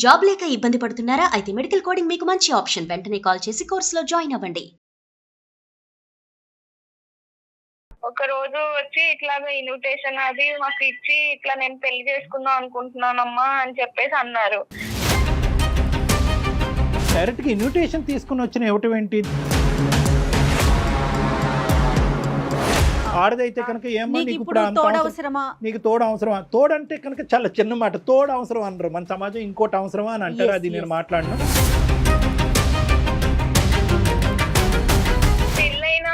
Job లేక ఇబ్బంది పడుతున్నారా? అయితే మెడికల్ కోడింగ్ మీకు మంచి ఆప్షన్. వెంటనే కాల్ చేసి కోర్సులో జాయిన్ అవ్వండి. ఒక రోజు వచ్చి ఇట్లాగా ఇన్విటేషన్ అది మాకు ఇచ్చి ఇట్లా నేను పెళ్లి చేసుకుందాం అనుకుంటున్నానమ్మా అని చెప్పేసి అన్నారు. డైరెక్ట్ గా ఇన్విటేషన్ తీసుకుని వచ్చిన ఇవ్వటం ఏంటి? ఆడదైతే కనుక ఏమో నీకు ఇప్పుడు తోడు అవసరమా, నీకు తోడు అవసరమా? తోడు అంటే కనుక చాలా చిన్న మాట. తోడు అవసరం అనరు మన సమాజం, ఇంకోటి అవసరమా అని అంటారు. అది నేను మాట్లాడను. పెళ్ళైన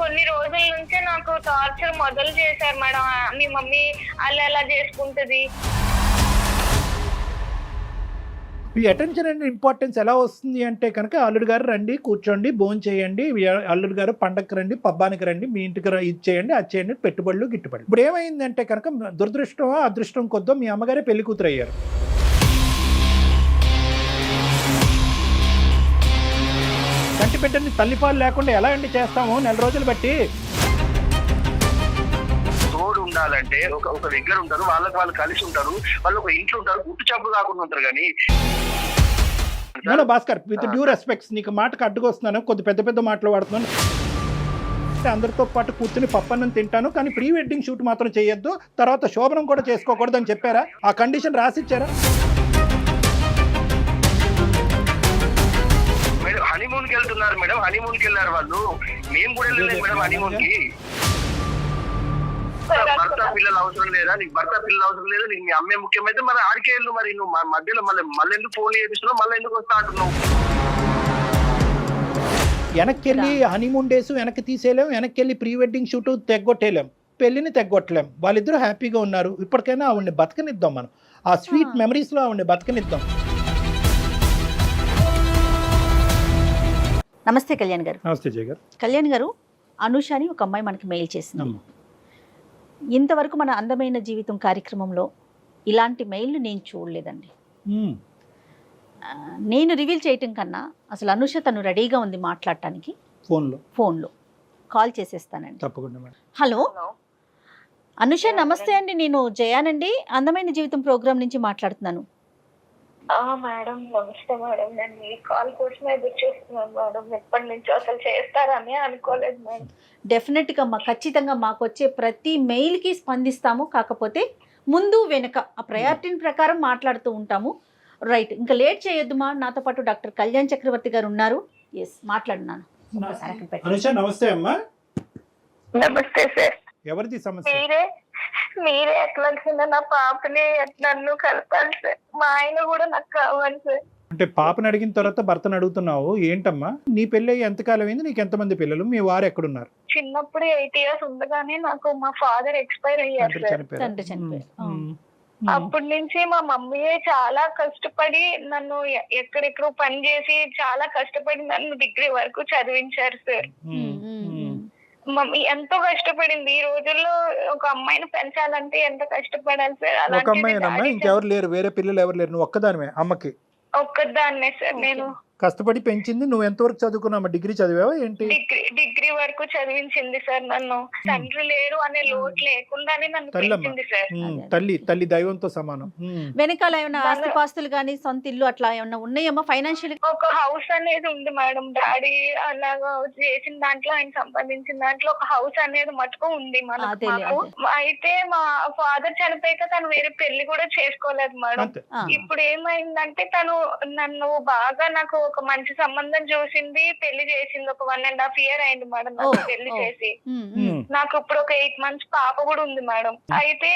కొన్ని రోజుల నుంచే నాకు టార్చర్ మొదలు చేశారు మేడం. మీ మమ్మీ అలా ఎలా చేసుకుంటది. ఈ అటెన్షన్ అండ్ ఇంపార్టెన్స్ ఎలా వస్తుంది అంటే కనుక అల్లుడు గారు రండి, కూర్చోండి, భోజనం చేయండి, అల్లుడు గారు పండగకి రండి, పబ్బానికి రండి, మీ ఇంటికి ఇది చేయండి, అది చేయండి, పెట్టుబడులు గిట్టుబడి. ఇప్పుడు ఏమైందంటే కనుక దురదృష్టమో అదృష్టం కొద్దో మీ అమ్మగారే పెళ్లి కూతురు అయ్యారు. కంటి బిడ్డని తల్లిపాలు లేకుండా ఎలా అండి చేస్తాము నెల రోజులు బట్టి? తోడు ఉండాలంటే ఒక దగ్గర ఉంటారు, వాళ్ళకి వాళ్ళు కలిసి ఉంటారు, వాళ్ళు ఒక ఇంట్లో ఉంటారు, గుట్టు చప్పుడు కాకుండా ఉంటారు. కానీ భాస్కర్, విత్ డ్యూ రెస్పెక్ట్స్, నీకు మాటకు అడ్డుకొస్తున్నాను, కొద్ది పెద్ద పెద్ద మాటలు వాడుతున్నాను. అందరితో పాటు కూర్చుని పప్పన్నం తింటాను, కానీ ప్రీ వెడ్డింగ్ షూట్ మాత్రం చేయొద్దు, తర్వాత శోభనం కూడా చేసుకోకూడదు అని చెప్పారా? ఆ కండిషన్ రాసిచ్చారా? మేడం హనీమూన్ కి వెళ్తున్నారు మేడం, హనీమూన్ కి వెళ్ళారు వాళ్ళు. మేము కూడా వెళ్ళలేదు మేడం హనీమూన్ కి. భర్త పిల్లలు అవసరం లేదా నీకు? భర్త పిల్లలు అవసరం లేదా నీకు? మీ అమ్మే ముఖ్యమైతే మరి ఆడికే వెళ్ళు. మరి నువ్వు మధ్యలో మళ్ళీ ఎందుకు ఫోన్ చేపిస్తున్నావు, మళ్ళీ ఎందుకు వస్తా అంటున్నావు? వెనక్కి వెళ్ళి హనీమూన్ డేస్ వెనక్కి తీసేయలేం, వెనక్కి వెళ్ళి ప్రీ వెడ్డింగ్ షూట్ తెగ్గొట్టేయలేం, పెళ్లిని తెగ్గొట్టలేం. వాళ్ళిద్దరూ హ్యాపీగా ఉన్నారు. ఇప్పటికైనా ఆవిడ్ని బతకనిద్దాం, మనం ఆ స్వీట్ మెమరీస్లో ఆవిడ్ని బతకనిద్దాం. నమస్తే కళ్యాణ్ గారు. నమస్తే జయ గారు. కళ్యాణ్ గారు, అనుష అని ఒక అమ్మాయి మనకి మెయిల్ చేసింది. ఇంతవరకు మన అందమైన జీవితం కార్యక్రమంలో ఇలాంటి మెయిల్ని నేను చూడలేదండి. నేను రివీల్ చేయటం కన్నా అసలు అనుష తను రెడీగా ఉంది మాట్లాడటానికి. ఫోన్లో కాల్ చేసేస్తానండి. తప్పకుండా. హలో అనుష, నమస్తే అండి. నేను జయానండి, అందమైన జీవితం ప్రోగ్రామ్ నుంచి మాట్లాడుతున్నాను. మేడం నమస్తే మేడం. నేను ఈ కాల్ కోసమే ఎదురు చూస్తున్నాను మేడం. ఎప్పటి నుంచి అసలు చేస్తారని అనుకోలేదు మేడం. డెఫినెట్గా ఖచ్చితంగా మాకు వచ్చే ప్రతి మెయిల్కి స్పందిస్తాము. కాకపోతే ముందు వెనక ఆ ప్రయారిటీని ప్రకారం మాట్లాడుతూ ఉంటాము. రైట్, ఇంకా లేట్ చేయొద్దుమా. నాతో పాటు డాక్టర్ కళ్యాణ్ చక్రవర్తి గారు ఉన్నారు. ఎస్, మాట్లాడున్నాను. నమస్తే అమ్మా. నమస్తే సార్. ఎవరిది సమస్య? మీరే ఎట్లా నా పాపని నన్ను కలపాలి సార్. మా ఆయన కూడా నాకు కావాలి సార్. అంటే పాపని అడిగిన తర్వాత భర్తను అడుగుతున్నావు ఏంటమ్మా? నీ పెళ్ళి ఎంతకాలం అయింది? నీకు ఎంతమంది పిల్లలు? మీ వారు ఎక్కడున్నారు? చిన్నప్పుడు 8 years ఉండగానే నాకు మా ఫాదర్ ఎక్స్పైర్ అయ్యారు సార్. తండ్రి చనిపోయారు. అప్పటి నుంచి మా మమ్మీయే చాలా కష్టపడి నన్ను ఎక్కడెక్కడో పని చేసి చాలా కష్టపడి నన్ను డిగ్రీ వరకు చదివించారు సార్. మమ్మీ ఎంతో కష్టపడింది. ఈ రోజుల్లో ఒక అమ్మాయిని పెంచాలంటే ఎంత కష్టపడాలి సార్. ఒక అమ్మాయినమ్మా, ఇంకెవరు లేరు? వేరే పిల్లలు ఎవరు లేరు? నువ్వు ఒక్కదానివే అమ్మకి? ఒక్కదాన్నే సార్. నేను కష్టపడి పెంచింది. నువ్వు ఎంతవరకు చదువుకున్నావు? డిగ్రీ చదివావా ఏంటి? డిగ్రీ వరకు చదివించింది సార్. నన్ను తండ్రి లేరు అనే లోటు లేకుండానే నన్ను పెంచింది సార్. తల్లి దైవంతో సమానం. వెనకాల ఏమైనా ఆస్తిపాస్తులు కానీ సొంత ఇల్లు అట్లా ఏమన్నా ఉన్నాయమ్మా? ఫైనాన్షియల్ ఒక హౌస్ అనేది ఉంది మేడం. డాడీ అలాగా చేసిన దాంట్లో, ఆయన సంపాదించిన దాంట్లో ఒక హౌస్ అనేది మటుకు ఉంది మనకు. అయితే మా ఫాదర్ చనిపోయాక తను వేరే పెళ్లి కూడా చేసుకోలేదు మేడం. ఇప్పుడు ఏమైందంటే తను నన్ను బాగా నాకు ఒక మంచి సంబంధం చూసింది, పెళ్లి చేసింది. ఒక 1.5 years అయింది మేడం నాకు పెళ్లి చేసి. నాకు ఇప్పుడు ఒక 8 months పాప కూడా ఉంది మేడం. అయితే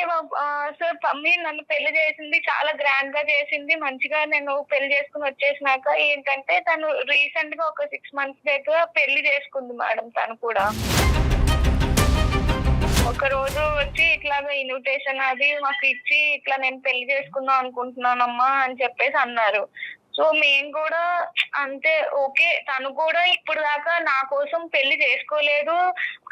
సార్ మమ్మీ నన్ను పెళ్లి చేసింది, చాలా గ్రాండ్ గా చేసింది. మంచిగా నేను పెళ్లి చేసుకుని వచ్చేసినాక ఏంటంటే తను రీసెంట్ గా ఒక 6 months దగ్గర పెళ్లి చేసుకుంది మేడం. తను కూడా ఒక రోజు వచ్చి ఇట్లాగా ఇన్విటేషన్ అది మాకు ఇచ్చి ఇట్లా నేను పెళ్లి చేసుకుందాం అనుకుంటున్నానమ్మా అని చెప్పేసి అన్నారు. సో మేము కూడా అంతే ఓకే, తను కూడా ఇప్పుడు దాకా నా కోసం పెళ్లి చేసుకోలేదు,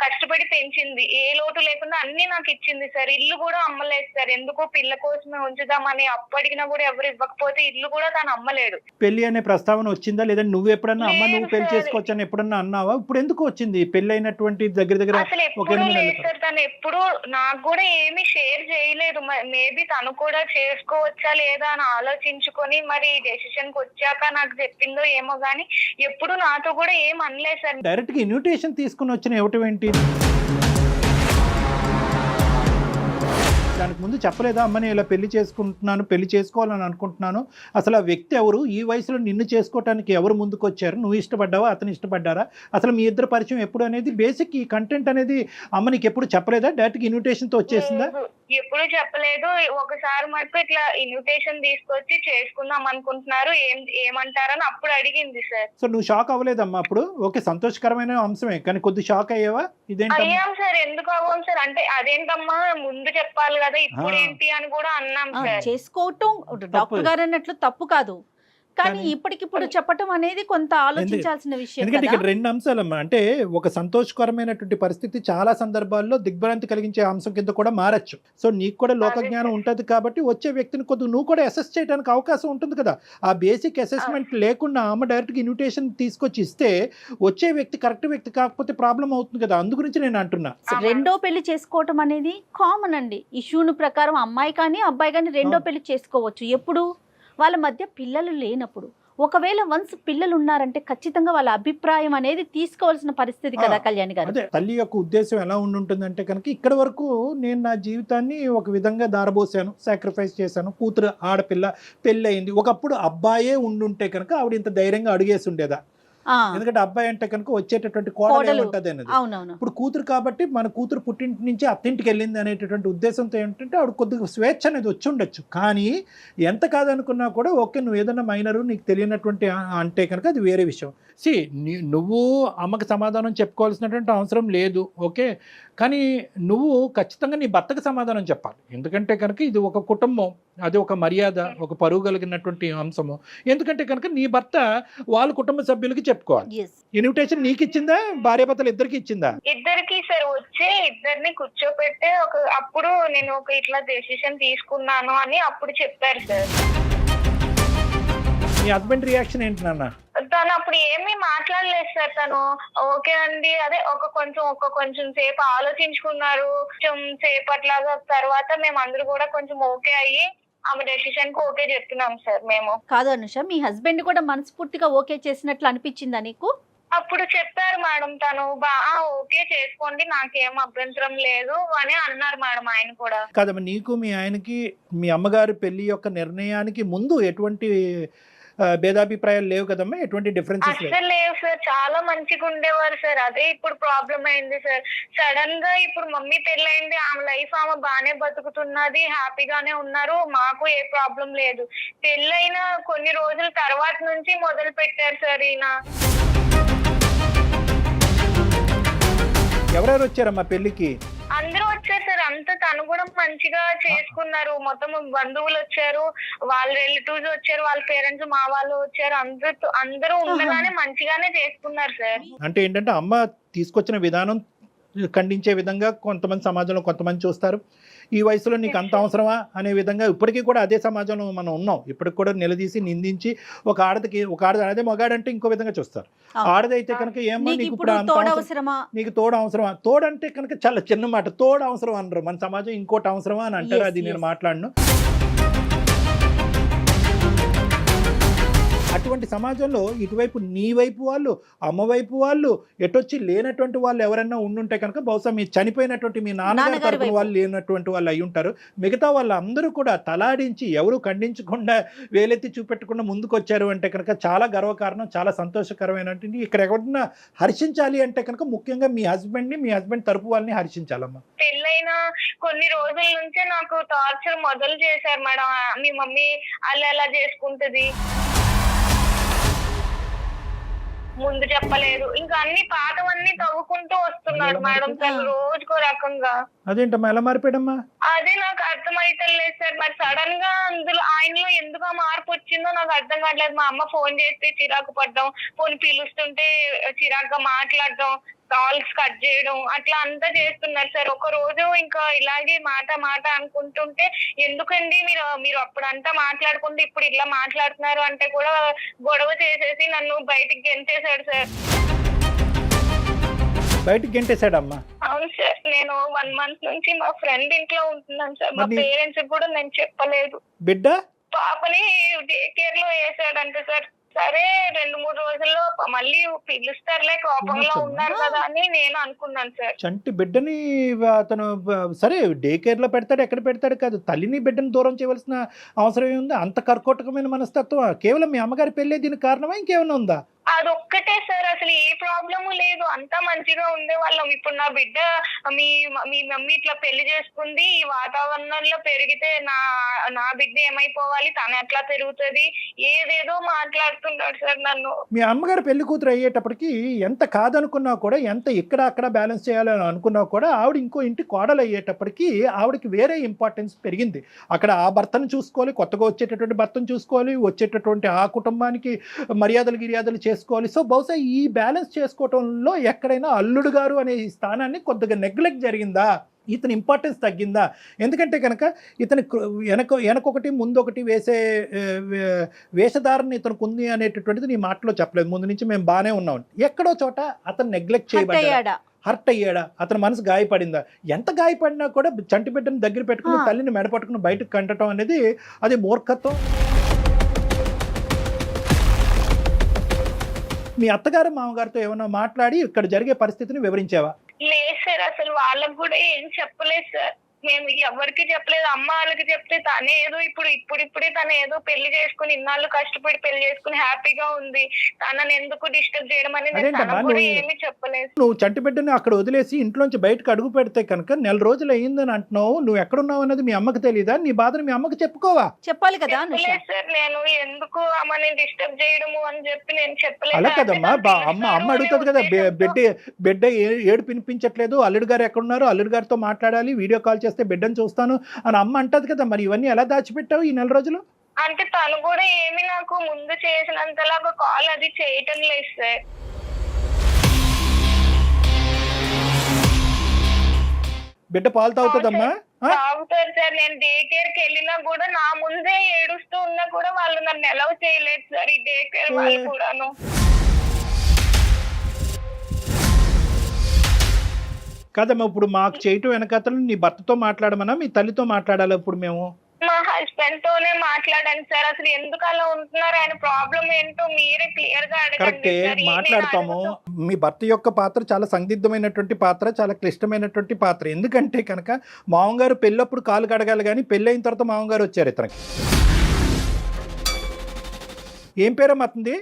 కష్టపడి పెంచింది, ఏ లోటు లేకుండా అన్ని నాకు ఇచ్చింది సార్. ఇల్లు కూడా అమ్మలేదు సార్, ఎందుకో పిల్ల కోసమే ఉంచుదామని అప్పు అడిగినా కూడా ఎవరు ఇవ్వకపోతే ఇల్లు కూడా తను అమ్మలేడు. పెళ్లి అనే ప్రస్తావన వచ్చిందా లేదా? నువ్వు ఎప్పుడన్నా అమ్మ నువ్వు పెళ్లి చేసుకోవచ్చు అని ఎప్పుడన్నా అన్నావా? ఇప్పుడు ఎందుకు వచ్చింది? పెళ్లి అయినటువంటి దగ్గర అసలు ఎప్పుడు లేదు సార్, తను ఎప్పుడు నాకు కూడా ఏమి షేర్ చేయలేదు. మేబీ తను కూడా చేసుకోవచ్చా లేదా అని ఆలోచించుకొని మరి డెసిషన్ కి వచ్చాక నాకు చెప్పిందో ఏమో గానీ ఎప్పుడు నాతో కూడా ఏం అనలేదు సార్. డైరెక్ట్ గా ఇన్విటేషన్ తీసుకుని వచ్చిన ఇవ్వటం ఏంటి? దానికి ముందు చెప్పలేదా అమ్మని ఇలా పెళ్లి చేసుకుంటున్నాను, పెళ్లి చేసుకోవాలని అనుకుంటున్నాను, అసలు ఆ వ్యక్తి ఎవరు, ఈ వయసులో నిన్ను చేసుకోవటానికి ఎవరు ముందుకు వచ్చారు, నువ్వు ఇష్టపడ్డావా అతను ఇష్టపడ్డారా, అసలు మీ ఇద్దరు పరిచయం ఎప్పుడు అనేది బేసిక్ ఈ కంటెంట్ అనేది అమ్మ నీకు ఎప్పుడు చెప్పలేదా? డైరెక్ట్ ఇన్విటేషన్ తో వచ్చేసిందా? ఎప్పుడు చెప్పలేదు. ఒకసారి మటుకు ఇట్లా ఇన్విటేషన్ తీసుకొచ్చి చేసుకుందాం అనుకుంటున్నారు, ఏమంటారని అప్పుడు అడిగింది సార్. సో నువ్వు షాక్ అవ్వలేదమ్మా అప్పుడు? ఓకే, సంతోషకరమైన అంశమే, కానీ కొద్ది షాక్ అయ్యావా? ఇదేంటి అయ్యాం సార్, ఎందుకు అవ్వం సార్ అంటే అదేంటమ్మా ముందు చెప్పాలి కదా, ఇప్పుడు ఏంటి అని కూడా అన్నాం సార్. చేసుకోవటం డాక్టర్ గారు అన్నట్లు తప్పు కాదు, కానీ ఇప్పటికిప్పుడు చెప్పటం అనేది కొంత ఆలోచించాల్సిన విషయం. ఎందుకంటే ఇక్కడ రెండు అంశాలమ్మా, అంటే ఒక సంతోషకరమైనటువంటి పరిస్థితి చాలా సందర్భాల్లో దిగ్భ్రాంతి కలిగించే అంశం కింద కూడా మారచ్చు. సో నీకు కూడా లోకజ్ఞానం ఉంటుంది కాబట్టి వచ్చే వ్యక్తిని కొద్దిగా నువ్వు కూడా అసెస్ చేయడానికి అవకాశం ఉంటుంది కదా. ఆ బేసిక్ అసెస్మెంట్ లేకుండా ఆమె డైరెక్ట్గా ఇన్విటేషన్ తీసుకొచ్చి ఇస్తే వచ్చే వ్యక్తి కరెక్ట్ వ్యక్తి కాకపోతే ప్రాబ్లం అవుతుంది కదా, అందు గురించి నేను అంటున్నా. రెండో పెళ్లి చేసుకోవటం అనేది కామన్ అండి. ఇష్యూను ప్రకారం అమ్మాయి కానీ అబ్బాయి కానీ రెండో పెళ్లి చేసుకోవచ్చు ఎప్పుడు వాళ్ళ మధ్య పిల్లలు లేనప్పుడు. ఒకవేళ వన్స్ పిల్లలు ఉన్నారంటే ఖచ్చితంగా వాళ్ళ అభిప్రాయం అనేది తీసుకోవాల్సిన పరిస్థితి కదా కళ్యాణ్ గారు. అదే తల్లి యొక్క ఉద్దేశం ఎలా ఉంటుందంటే కనుక ఇక్కడ వరకు నేను నా జీవితాన్ని ఒక విధంగా దారబోసాను, సాక్రిఫైస్ చేశాను, కూతురు ఆడపిల్ల పెళ్ళి అయింది. ఒకప్పుడు అబ్బాయే ఉండుంటే కనుక ఆవిడ ఇంత ధైర్యంగా అడిగేసి ఉండేదా? ఎందుకంటే అబ్బాయి అంటే కనుక వచ్చేటటువంటి కోడలు ఉంటుంది అనేది. ఇప్పుడు కూతురు కాబట్టి మన కూతురు పుట్టింటి నుంచి అత్తింటికి వెళ్ళింది అనేటటువంటి ఉద్దేశంతో ఏంటంటే ఆవిడ కొద్దిగా స్వేచ్ఛ అనేది వచ్చి ఉండొచ్చు. కానీ ఎంత కాదనుకున్నా కూడా ఓకే, నువ్వు ఏదైనా మైనరు నీకు తెలియనటువంటి అంటే కనుక అది వేరే విషయం. నువ్వు అమ్మకి సమాధానం చెప్పుకోవాల్సినటువంటి అవసరం లేదు, ఓకే, కానీ నువ్వు ఖచ్చితంగా నీ భర్తకు సమాధానం చెప్పాలి. ఎందుకంటే కనుక ఇది ఒక కుటుంబం, అది ఒక మర్యాద, ఒక పరువు కలిగినటువంటి అంశము. ఎందుకంటే కనుక నీ భర్త వాళ్ళ కుటుంబ సభ్యులకి చెప్పుకోవాలి. ఇన్విటేషన్ నీకు ఇచ్చిందా, భార్యాభర్తలు ఇద్దరికి ఇచ్చిందా? ఇద్దరికి సార్. వచ్చి ఇద్దరిని కూర్చోపెట్టే అప్పుడు నేను ఒక ఇట్లా డెసిషన్ తీసుకున్నాను అని అప్పుడు చెప్పారు సార్. మీ హస్బెండ్ రియాక్షన్ ఏంటి నాన్న? తను అప్పుడు ఏమీ మాట్లాడలేదు సార్. తను ఓకే అండి అదే ఒక కొంచెం సేపు ఆలోచించుకున్నారు. కొంచెం సేపట్లాగా తర్వాత మేము అందరూ కూడా కొంచెం ఓకే అయ్యి ఆమె డెసిషన్ కు ఓకే చెప్తున్నాం సార్. మేము కాదు అనుష, మీ హస్బెండ్ కూడా మనస్ఫూర్తిగా ఓకే చేసినట్లు అనిపించిందా నీకు? అప్పుడు చెప్పారు మేడం, తను ఓకే చేసుకోండి నాకేం అభ్యంతరం లేదు అని అన్నారు మేడం. ఆయన కూడా కాదమ్మా, నీకు మీ ఆయనకి మీ అమ్మగారు పెళ్లి యొక్క నిర్ణయానికి ముందు ఎటువంటి భేదాభిప్రాయాలు లేవు కదమ్మా? ఎటువంటి డిఫరెన్సెస్ అసలు లేవు సార్, చాలా మంచిగా ఉండేవారు సార్. అదే ఇప్పుడు ప్రాబ్లం అయింది సార్. సడన్ గా ఇప్పుడు మమ్మీ పెళ్ళైంది, ఆమె లైఫ్ ఆమె బానే బతుకుతున్నది, హ్యాపీగానే ఉన్నారు, మాకు ఏ ప్రాబ్లం లేదు. పెళ్ళైన కొన్ని రోజుల తర్వాత నుంచి మొదలు పెట్టారు సార్ ఈయన. ఎవరెవరు వచ్చారమ్మా పెళ్లికి? అందరూ వచ్చారు సార్. అంతా తను కూడా మంచిగా చేసుకున్నారు. మొత్తం బంధువులు వచ్చారు, వాళ్ళ రిలేటివ్స్ వచ్చారు, వాళ్ళ పేరెంట్స్ మా వాళ్ళు వచ్చారు, అందరూ ఉండగానే మంచిగానే చేసుకున్నారు సార్. అంటే ఏంటంటే అమ్మ తీసుకొచ్చిన విధానం ఖండించే విధంగా కొంతమంది సమాజంలో కొంతమంది చూస్తారు. ఈ వయసులో నీకు అంత అవసరమా అనే విధంగా ఇప్పటికీ కూడా అదే సమాజంలో మనం ఉన్నాం. ఇప్పటికి కూడా నిలదీసి నిందించి ఒక ఆడది అదే మగాడంటే ఇంకో విధంగా చూస్తారు. ఆడదైతే కనుక ఏమో నీకు ఇప్పుడు నీకు తోడు అవసరమా? తోడంటే కనుక చాలా చిన్న మాట, తోడు అవసరం అనరు మన సమాజం, ఇంకోటి అవసరమా అని అంటారు. అది నేను మాట్లాడను. అటువంటి సమాజంలో ఇటువైపు నీ వైపు వాళ్ళు, అమ్మ వైపు వాళ్ళు, ఎటొచ్చి లేనటువంటి వాళ్ళు ఎవరైనా ఉండుంటే కనుక బహుశా మీ చనిపోయినటువంటి మీ నాన్నగారి తరపున వాళ్ళు లేనటువంటి వాళ్ళు అయి ఉంటారు. మిగతా వాళ్ళందరూ కూడా తలాడించి ఎవరు ఖండించకుండా వేలెత్తి చూపెట్టకుండా ముందుకు వచ్చారు అంటే కనుక చాలా గర్వకారణం, చాలా సంతోషకరమైనటువంటి. ఇక్కడ ఎవరన్నా హర్షించాలి అంటే కనుక ముఖ్యంగా మీ హస్బెండ్ తరపు వాళ్ళని హర్షించాలమ్మా. పెళ్ళైన కొన్ని రోజుల నుంచే నాకు టార్చర్ మొదలు చేశారు మేడం. మీ మమ్మీ అలా ఎలా చేసుకుంటది, ముందు చెప్పలేదు, ఇంకా అన్ని పాతవన్నీ తవ్వుకుంటూ వస్తున్నాడు మేడం తను రోజుకో రకంగా. అదేంటమ్మా ఎలా మారిపోయాడమ్మా? అదే నాకు అర్థమైతలేదు సార్. మరి సడన్ గా అందులో ఆయనలో ఎందుకు ఆ మార్పు వచ్చిందో నాకు అర్థం కావట్లేదు. మా అమ్మ ఫోన్ చేస్తే చిరాకు పడ్డం, ఫోన్ పిలుస్తుంటే చిరాకుగా మాట్లాడడం, కాల్స్ కట్ చేయడం, అట్లా అంతా చేస్తున్నారు సార్. ఒక రోజు ఇంకా ఇలాగే మాట అనుకుంటుంటే ఎందుకండి మీరు అప్పుడంతా మాట్లాడుకుంటే ఇప్పుడు ఇట్లా మాట్లాడుతున్నారు అంటే కూడా గొడవ చేసేసి నన్ను బయటికి గెంటేశాడు సార్. బయటికి గెంటేశాడమ్మా? అవును సార్. నేను 1 month నుంచి మా ఫ్రెండ్ ఇంట్లో ఉంటున్నాను సార్. మా పేరెంట్స్ కూడా నేను చెప్పలేదు. బిడ్డ పాపని డే కేర్ లో వేసాడంటే సార్. సరే 2-3 రోజుల్లో మళ్ళీ పిలుస్తారులే, కోపంలో ఉన్నారు కదా అని నేను అనుకున్నాను సార్. చంటి బిడ్డని అతను సరే డే కేర్ లో పెడతాడు, ఎక్కడ పెడతాడు కాదు, తల్లిని బిడ్డని దూరం చేయవలసిన అవసరం ఏముంది? అంత కర్కోటకమైన మనస్తత్వం కేవలం మీ అమ్మగారి పెళ్ళే దీనికి కారణమా, ఇంకేమైనా ఉందా? అదొక్కటే సార్, అసలు ఏ ప్రాబ్లము లేదు, అంతా మంచిగా ఉండే వాళ్ళం. ఇప్పుడు నా బిడ్డ మీ మమ్మీ ఇట్లా పెళ్లి చేసుకుంది, ఈ వాతావరణంలో పెరిగితే నా బిడ్డ ఏమైపోవాలి, తను ఎట్లా పెరుగుతుంది, ఏదేదో మాట్లాడుతున్నాడు సార్ నన్ను. మీ అమ్మగారు పెళ్లి కూతురు అయ్యేటప్పటికి ఎంత కాదనుకున్నా కూడా, ఎంత ఇక్కడ అక్కడ బ్యాలెన్స్ చేయాలని అనుకున్నా కూడా, ఆవిడ ఇంకో ఇంటి కోడలు అయ్యేటప్పటికి ఆవిడకి వేరే ఇంపార్టెన్స్ పెరిగింది. అక్కడ ఆ భర్తను చూసుకోవాలి, కొత్తగా వచ్చేటటువంటి భర్తను చూసుకోవాలి, వచ్చేటటువంటి ఆ కుటుంబానికి మర్యాదలు చేసుకోవాలి. సో బహుశా ఈ బ్యాలెన్స్ చేసుకోవటంలో ఎక్కడైనా అల్లుడు గారు అనే స్థానాన్ని కొద్దిగా నెగ్లెక్ట్ జరిగిందా, ఇతని ఇంపార్టెన్స్ తగ్గిందా? ఎందుకంటే కనుక ఇతని వెనకొకటి ముందొకటి వేసే వేషధారణ ఇతనికి ఉంది అనేటటువంటిది నీ మాటలో చెప్పలేదు. ముందు నుంచి మేము బాగానే ఉన్నాం, ఎక్కడో చోట అతను నెగ్లెక్ట్ చేయబడ్డాడా, హర్ట్ అయ్యాడా, అతని మనసు గాయపడిందా? ఎంత గాయపడినా కూడా చంటి బిడ్డను దగ్గర పెట్టుకుని తల్లిని మెడపట్టుకుని బయటకు కంటడం అనేది అది మూర్ఖత్వం. మీ అత్తగారు మామగారితో ఏమన్నా మాట్లాడి ఇక్కడ జరిగే పరిస్థితిని వివరించావా? లేదు సార్, అసలు వాళ్ళకు కూడా ఏం చెప్పలేదు సార్. మేము ఎవరికి చెప్పలేదు. అమ్మ వాళ్ళకి చెప్తే తనే ఏదో ఇప్పుడిప్పుడే తను ఏదో పెళ్లి చేసుకుని ఇన్నాళ్ళు కష్టపడి పెళ్లి చేసుకుని హ్యాపీగా ఉంది, తనని ఎందుకు డిస్టర్బ్ చేయడం అనేది ఏమీ చెప్పలేదు. నువ్వు చంటి బిడ్డని అక్కడ వదిలేసి ఇంట్లోంచి బయటకు అడుగు పెడితే కనుక 1 నెల రోజులు అయ్యిందని అంటున్నావు. నువ్వు ఎక్కడున్నావు అనేది మీ అమ్మకి తెలియదా? నీ బాధను మీ అమ్మకి చెప్పుకోవా? చెప్పాలి కదా సార్. నేను ఎందుకు అమ్మని డిస్టర్బ్ చేయడము అని చెప్పి నేను చెప్పలేదు. అలా కదమ్మా, అమ్మ అడుగుతుంది కదా, బిడ్డ ఏడు పినిపించట్లేదు, అల్లుడు గారు ఎక్కడున్నారు, అల్లుడు గారితో మాట్లాడాలి, వీడియో కాల్ చేస్తే బిడ్డను చూస్తాను అని అమ్మ అంటది కదా. మరి ఇవన్నీ ఎలా దాచిపెట్టావు ఈ 1 నెల రోజులు? అంటే తను కూడా ఏమి నాకు ముందు చేసినంతలాగా కాల్ అది చేయటం లేదు సార్. బిడ్డ పాలు తాగుతుందమ్మా? తాగుతారు సార్. నేను డే కేర్ కి వెళ్ళినా కూడా నా ముందే ఏడుస్తూ ఉన్నా కూడా వాళ్ళు నన్ను అలౌ చేయలేదు సార్, ఈ డే కేర్ వాళ్ళు కూడాను. కాదమ్మా, ఇప్పుడు మాకు చేయటం వెనకతలు నీ భర్తతో మాట్లాడమన్నా మీ తల్లితో మాట్లాడాలి? ఇప్పుడు మేము మా హస్బెండ్ తోనే మాట్లాడాను సార్. అసలు ఎందుకు అలా ఉంటున్నారు, ఆయన ప్రాబ్లం ఏంటో మీరే క్లియర్ గా అడగండి. కరెక్టే, మాట్లాడతాము. మీ భర్త యొక్క పాత్ర చాలా సందిగ్ధమైనటువంటి పాత్ర, చాలా క్లిష్టమైనటువంటి పాత్ర. ఎందుకంటే కనుక మామగారు పెళ్ళప్పుడు కాలు కడగాలి, కానీ పెళ్ళైన తర్వాత మామగారు వచ్చారు ఇతనికి. ఏం పేరమ్మా అతనిది?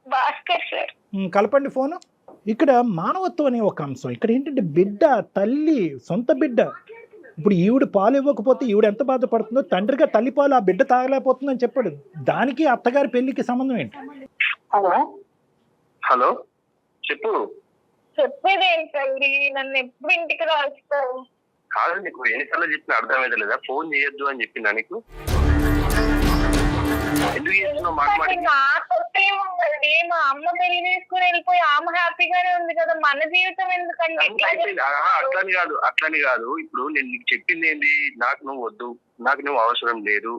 భాస్కర్ సార్. కలపండి ఫోను. ఇక్కడ మానవత్వం అనే ఒక అంశం. ఇక్కడ ఏంటంటే బిడ్డ, తల్లి, సొంత బిడ్డ. ఇప్పుడు ఈవిడ పాలు ఇవ్వకపోతే ఈవిడ ఎంత బాధపడుతుందో, తండ్రిగా తల్లి పాలు ఆ బిడ్డ తాగలేకపోతుందని చెప్పాడు. దానికి అత్తగారి పెళ్లికి సంబంధం ఏంటి? హలో చెప్పు. చెప్పేది ఏంటండి, నన్ను ఎప్పుడు ఇంటికి రాస్తావు? కాదు, నీకు ఎన్నిసార్లు చెప్పిన అర్థమైతే లేదా? ఫోన్ చేయొద్దు అని చెప్పిందా నీకు? ఎందుకు చేస్తున్నావు మాట్లాడి? నాకొచ్చేముందండి, మా అమ్మ పెళ్లి చేసుకుని వెళ్ళిపోయి ఆమె హ్యాపీగానే ఉంది కదా, మన జీవితం ఎందుకండి? అట్లని కాదు. ఇప్పుడు నేను నీకు చెప్పింది ఏంటి, నాకు నువ్వు వద్దు, నాకు నువ్వు అవసరం లేదు,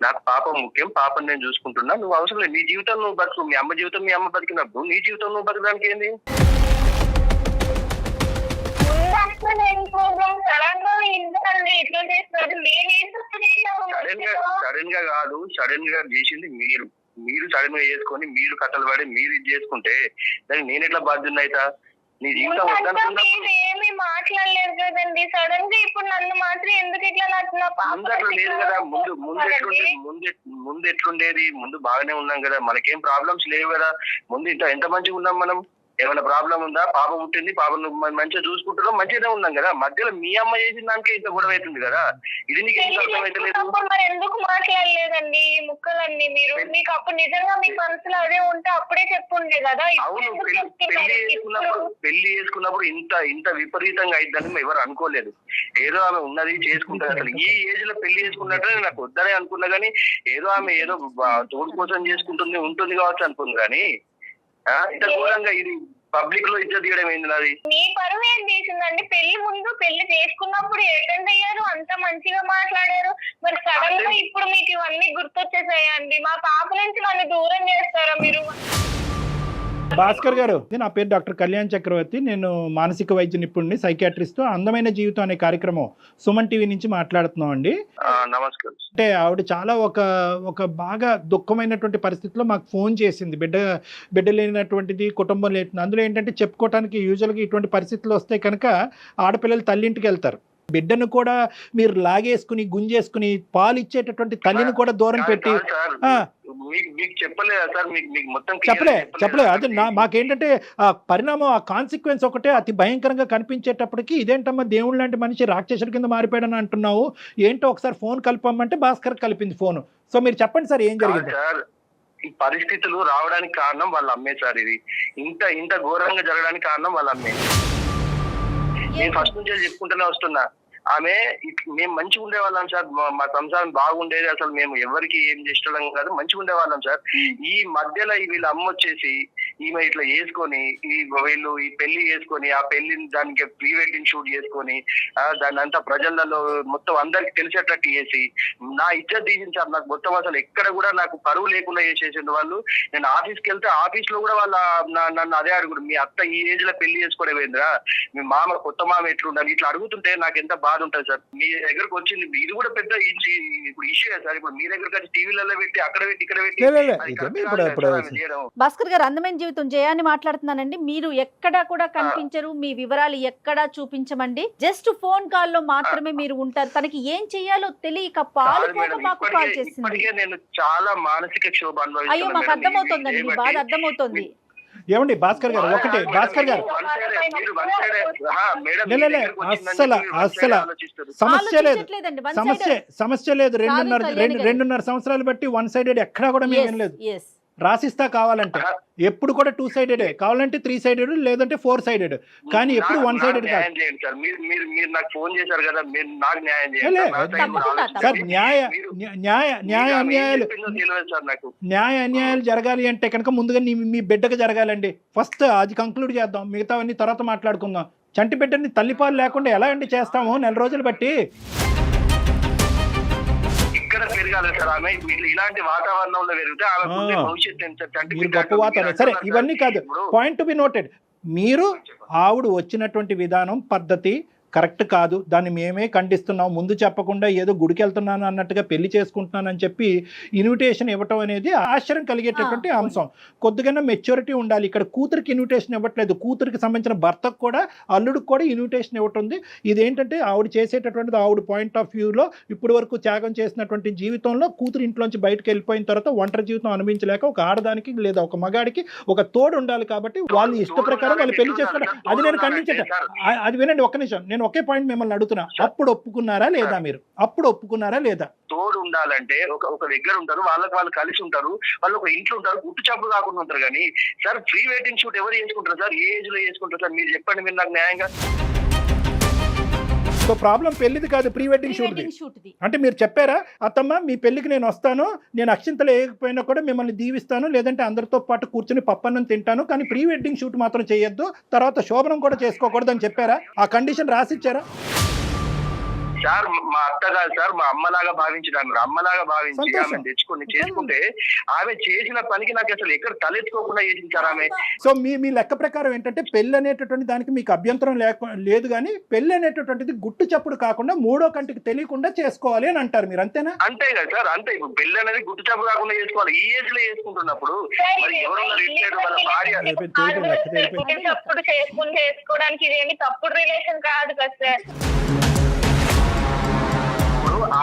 నాకు పాప ముఖ్యం, పాపని నేను చూసుకుంటున్నా, నువ్వు అవసరం లేదు, నీ జీవితం నువ్వు బతుకు, మీ అమ్మ జీవితం మీ అమ్మ బతికినప్పుడు నీ జీవితం నువ్వు బతకడానికి ఏంది? సడన్ గా చేసింది మీరు సడన్ గా చేసుకొని మీరు కట్టలు పడి మీరు ఇది చేసుకుంటే దానికి నేను ఎట్లా బాధ్యత అయితా? నీ జీవితం ఏమి మాట్లాడలేదు కదండి, సడన్ గా ఇప్పుడు నన్ను మాత్రం ఎందుకు ఇట్లా ముందు అట్లా లేదు కదా. ముందు ఎట్లుండేది? ముందు బాగానే ఉన్నాం కదా, మనకేం ప్రాబ్లమ్స్ లేవు కదా. ముందు ఎంత మంచిగా ఉన్నాం మనం, ఏమైనా ప్రాబ్లం ఉందా? పాప పుట్టింది, పాపను మంచిగా చూసుకుంటున్నాం, మంచిగానే ఉన్నాం కదా. మధ్యలో మీ అమ్మ చేసిన దానికే ఇంత గొడవ అవుతుంది కదా. ఇది నీకు ఎందుకు అర్థమైతలేదు? మరి ఎందుకు మాట్లాడలేదండి ఈ ముక్కలన్నీ? మీరు మీకు అప్పుడు నిజంగా మీ మనసులో అదే ఉంటే అప్పుడే చెప్పుండే కదా. అవును, పెళ్లి చేసుకున్నప్పుడు ఇంత విపరీతంగా అయిద్దని ఎవరు అనుకోలేదు. ఏదో ఆమె ఉన్నది చేసుకుంటారు. అసలు ఈ ఏజ్ లో పెళ్లి చేసుకున్నట్టు నాకు వద్దనే అనుకున్నా గానీ, ఏదో ఆమె ఏదో తోడు కోసం ఉంటుంది కావచ్చు అనుకుంది కానీ ఇంత ఘోరంగా ఇది పబ్లిక్ లో ఇజ్జత్ తీయడం ఏంది నాది? మీ పరువు ఏం తీసిందండి? పెళ్లి ముందు పెళ్లి చేసుకున్నప్పుడు అటెండ్ అయ్యారు, అంత మంచిగా మాట్లాడారు. మరి సడన్ గా ఇప్పుడు మీకు ఇవన్నీ గుర్తొచ్చేసాయండి. మా పాప నుంచి నన్ను దూరం చేస్తారా మీరు? భాస్కర్ గారు, నా పేరు డాక్టర్ కళ్యాణ్ చక్రవర్తి. నేను మానసిక వైద్య నిపుణుడిని, సైకియాట్రిస్ట్. అందమైన జీవితం అనే కార్యక్రమం సుమన్ టీవీ నుంచి మాట్లాడుతున్నాం అండి. నమస్కారం. అంటే ఆవిడ చాలా ఒక బాగా దుఃఖమైనటువంటి పరిస్థితిలో మాకు ఫోన్ చేసింది. బిడ్డ లేనటువంటిది, కుటుంబం లేని. అందులో ఏంటంటే చెప్పుకోవటానికి యూజువల్గా ఇటువంటి పరిస్థితులు వస్తే కనుక ఆడపిల్లలు తల్లింటికి వెళ్తారు. బిడ్డను కూడా మీరు లాగేసుకుని గుంజేసుకుని పాలు ఇచ్చేటటువంటి తల్లిని కూడా దూరం పెట్టి చెప్పలే. అదే మాకేంటంటే ఆ పరిణామం, ఆ కాన్సిక్వెన్స్ ఒకటే అతి భయంకరంగా కనిపించేటప్పటికి ఇదేంటమ్మా దేవుడు లాంటి మనిషి రాక్షసుడి కింద మారిపోయాడని అంటున్నావు, ఏంటో ఒకసారి ఫోన్ కలపమ్మంటే భాస్కర్ కలిపింది ఫోను. సో మీరు చెప్పండి సార్, ఏం జరిగింది? ఈ పరిస్థితులు రావడానికి కారణం వాళ్ళ అమ్మే సార్. ఇది ఇంత ఘోరంగా జరగడానికి కారణం వాళ్ళ అమ్మే. నేను ఫస్ట్ నుంచి చెప్పుకుంటూనే వస్తున్నా. ఆమె మేము మంచిగా ఉండేవాళ్ళం సార్, మా సంసారం బాగుండేది. అసలు మేము ఎవరికి ఏం చేసేవాళ్ళం కాదు, మంచిగా ఉండేవాళ్ళం సార్. ఈ మధ్యలో వీళ్ళ అమ్మ వచ్చేసి ఈమె ఇట్లా వేసుకొని వీళ్ళు ఈ పెళ్లి చేసుకొని ఆ పెళ్లిని దానికి ప్రీ వెడ్డింగ్ షూట్ చేసుకొని దాన్ని అంతా ప్రజలలో మొత్తం అందరికి తెలిసేటట్టు చేసి నా ఇజ్జత్ తీసింది సార్. నాకు మొత్తం అసలు ఎక్కడ కూడా నాకు పరువు లేకుండా చేసేసింది వాళ్ళు. నేను ఆఫీస్కి వెళ్తే ఆఫీస్ లో కూడా వాళ్ళ నన్ను అదే అడుగుడు, మీ అత్త ఈ ఏజ్ లో పెళ్లి చేసుకోవడమేంద్రా, మీ మామ కొత్త మామ ఎట్లుండాలి, ఇట్లా అడుగుతుంటే నాకు ఎంత బాధ ఉంటుంది సార్. మీ దగ్గరకు వచ్చింది, ఇది కూడా పెద్ద ఇప్పుడు ఇష్యూ సార్. ఇప్పుడు మీ దగ్గరకు వచ్చి టీవీలలో పెట్టి అక్కడ పెట్టి ఇక్కడ పెట్టి. భాస్కర్ గారు, అందమైన జీవితం జయాన్ని మాట్లాడుతున్నానండి. మీరు ఎక్కడా కూడా కనిపించరు, మీ వివరాలు ఎక్కడా చూపించమండి. జస్ట్ ఫోన్ కాల్ లో మాత్రమే మీరు ఉంటారు. తనకి ఏం చెయ్యాలో తెలియక మాకు కాల్ చేసింది. నేను చాలా మానసిక క్షోభ అనుభవిస్తున్నాను. అయ్యో, మాకు అర్థమవుతుందండి, మీ బాధ అర్థమవుతుంది. ఏమండి భాస్కర్ గారు, ఒకటే భాస్కర్ గారు, అస్సలు సమస్య లేదు. 2.5 సంవత్సరాలు బట్టి వన్ సైడెడ్ ఎక్కడా కూడా మేము లేదు. రాసిస్తా కావాలంటే ఎప్పుడు కూడా 2 సైడెడ్, కావాలంటే 3 సైడెడ్, లేదంటే 4 సైడెడ్, కానీ ఎప్పుడు 1 సైడెడ్ కాదు సార్. న్యాయ అన్యాయాలు జరగాలి అంటే కనుక ముందుగా మీ బిడ్డకు జరగాలండి. ఫస్ట్ అది కంక్లూడ్ చేద్దాం, మిగతావన్నీ తర్వాత మాట్లాడుకుందాం. చంటి బిడ్డని తల్లిపాలు లేకుండా ఎలా అండి చేస్తాము 4 రోజులు బట్టి? ఇక్కడ పెరగాలి సార్ ఆమె. ఇలాంటి వాతావరణంలో పెరిగితే ఆమె భవిష్యత్తు గొప్ప వాతావరణం. సరే, ఇవన్నీ కాదు, పాయింట్ టు బి నోటెడ్. మీరు ఆవిడ వచ్చినటువంటి విధానం, పద్ధతి కరెక్ట్ కాదు. దాన్ని మేమే ఖండిస్తున్నాం. ముందు చెప్పకుండా ఏదో గుడికి వెళ్తున్నాను అన్నట్టుగా పెళ్లి చేసుకుంటున్నానని చెప్పి ఇన్విటేషన్ ఇవ్వటం అనేది ఆశ్చర్యం కలిగేటటువంటి అంశం. కొద్దిగా మెచ్యూరిటీ ఉండాలి. ఇక్కడ కూతురికి ఇన్విటేషన్ ఇవ్వట్లేదు, కూతురికి సంబంధించిన భర్తకు కూడా అల్లుడికి కూడా ఇన్విటేషన్ ఇవ్వటుంది. ఇదేంటంటే ఆవిడ చేసేటటువంటిది, ఆవిడ పాయింట్ ఆఫ్ వ్యూలో ఇప్పటి వరకు త్యాగం చేసినటువంటి జీవితంలో కూతురు ఇంట్లోంచి బయటకు వెళ్ళిపోయిన తర్వాత ఒంటరి జీవితం అనుభవించలేక ఒక ఆడదానికి లేదా ఒక మగాడికి ఒక తోడు ఉండాలి. కాబట్టి వాళ్ళు ఇష్ట ప్రకారం వాళ్ళు పెళ్లి చేసుకుంటారు. అది నేను ఖండించట. అది వినండి, ఒక్క నిమిషం, నేను ఒకే పాయింట్ మిమ్మల్ని అడుగుతున్నా. అప్పుడు ఒప్పుకున్నారా లేదా? మీరు అప్పుడు ఒప్పుకున్నారా లేదా? తోడు ఉండాలంటే ఒక దగ్గర ఉంటారు, వాళ్ళు కలిసి ఉంటారు, వాళ్ళు ఒక ఇంట్లో ఉంటారు, గుట్టు చప్పుడు కాకుండా ఉంటారు. కానీ సార్ ప్రీ వెడ్డింగ్ షూట్ ఎవరు చేసుకుంటారు సార్? ఏ ఏజ్ లో చేసుకుంటారు సార్? మీరు చెప్పండి, మీరు నాకు న్యాయంగా. సో ప్రాబ్లం పెళ్లిది కాదు, ప్రీ వెడ్డింగ్ షూట్. అంటే మీరు చెప్పారా, అత్తమ్మ మీ పెళ్లికి నేను వస్తాను, నేను అక్షింతలు వేయకపోయినా కూడా మిమ్మల్ని దీవిస్తాను, లేదంటే అందరితో పాటు కూర్చుని పప్పన్నం తింటాను, కానీ ప్రీ వెడ్డింగ్ షూట్ మాత్రం చేయొద్దు, తర్వాత శోభనం కూడా చేసుకోకూడదు అని చెప్పారా? ఆ కండిషన్ రాసిచ్చారా? సార్ మా అత్త కాదు సార్, మా అమ్మలాగా భావించినాను. అమ్మలాగా భావించి ఆమె తెచ్చుకొని చేసుకుంటే ఆమె చేసిన పనికి నాకు అసలు ఎక్కడ తలెత్తుకోకుండా చేసించారు ఆమె. సో మీ లెక్క ప్రకారం ఏంటంటే పెళ్లి అనేటటువంటి దానికి మీకు అభ్యంతరం లేదు, కానీ పెళ్లి అనేటటువంటిది గుట్టు చప్పుడు కాకుండా మూడో కంటికి తెలియకుండా చేసుకోవాలి అని అంటారు మీరు, అంతేనా? అంతే కదా సార్, అంతే. ఇప్పుడు పెళ్లి అనేది గుట్టు చప్పుడు కాకుండా చేసుకోవాలి. ఈ ఏజ్ లో చేసుకుంటున్నప్పుడు మరి ఎవరున్నారు ఇట్లేదు వాళ్ళ భార్య తప్పుడు చేసుకోవడానికి ఇదేమి తప్పుడు రిలేషన్ కాదు కదా సార్.